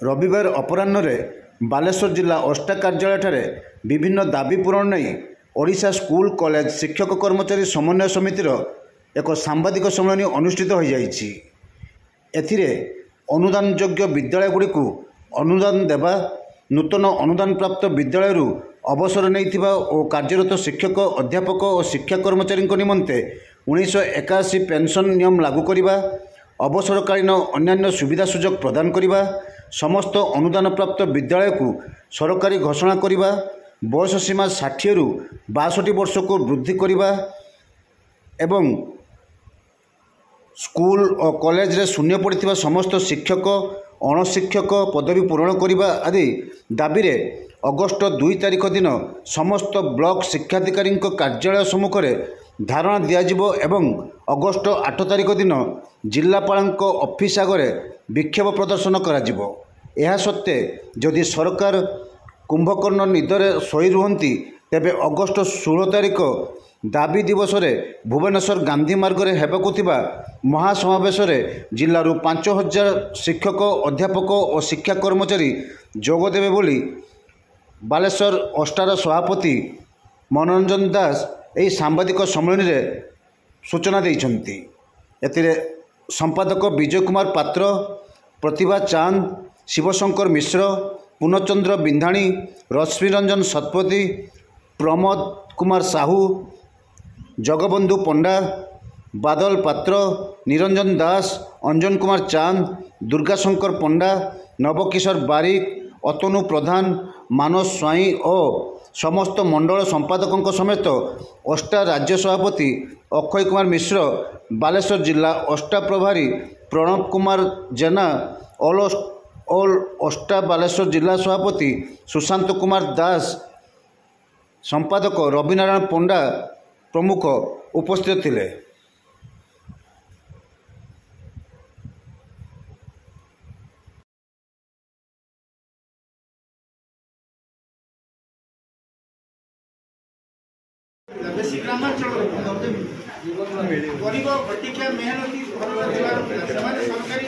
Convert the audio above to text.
रविवार अपराह्न बालेश्वर जिला ओष्टा कार्यालय विभिन्न दाबी पूरण नहीं ओडिशा स्कूल कॉलेज शिक्षक कर्मचारी समन्वय समितिर एक सांबादिक सम्मेलन अनुष्ठित हो जाइछि। एथिरे अनुदान योग्य विद्यालयगुड़ी अनुदान देवा नूतन अनुदान प्राप्त विद्यालय अवसर नहीं और कार्यरत शिक्षक अध्यापक और शिक्षा कर्मचारी निमंते 1981 पेंशन नियम लागू करने अवसरकालीन अन्यान्य सुविधा सुजोग प्रदान करने समस्त अनुदान प्राप्त विद्यालय को सरकारी घोषणा करने बयस सीमा 60 रु 62 वर्ष को वृद्धि करने एवं स्कूल और कॉलेज रे शून्य पड़ता समस्त शिक्षक अणशिक्षक पदवी पूरण करने आदि दाबी रे अगस्ट 2 तारिख दिन समस्त ब्लॉक शिक्षाधिकारी कार्यालय सम्मुख में धारणा दिज्व एवं अगस्ट 8 तारिख दिन जिलापाल ऑफिस आगे विक्षोभ प्रदर्शन कराजिवो। यह सत्वे जदि सरकार कुंभकर्ण निदरे शोई रुहंती तेबे अगस्ट 16 तारिख दाबी दिवस रे भुवनेश्वर गांधी मार्ग रे हेबाकु थिबा महासमावेश जिलूर 5000 शिक्षक अध्यापक और शिक्षा कर्मचारी जोगदेवे बोली बालेश्वर ओष्टार सभापति मनोरंजन दास यही सांबादिक सम्मेलन में सूचना देइछंती। एतिरे संपादक विजय कुमार पात्र, प्रतिभा चांद, शिवशंकर मिश्र, पूर्णचंद्र बिंधाणी, रश्मि रंजन शतपथी, प्रमोद कुमार साहू, जगबंधु पंडा, बादल पात्र, निरंजन दास, अंजन कुमार चांद, दुर्गाशंकर पंडा, नवकिशोर बारिक, अतनु प्रधान, मानस स्वाई और समस्त मंडल संपादकों समेत ओष्टा राज्य सभापति अक्षय कुमार मिश्र, बालेश्वर जिला ओष्टा प्रभारी प्रणव कुमार जेना, ऑल ओष्टा बालेश्वर जिला सभापति सुशांत कुमार दास, संपादक रविनारायण पंडा प्रमुख उपस्थित थिले। बेसी ग्रामांचल गरीब घटिकिया मेहनती घर सरकारी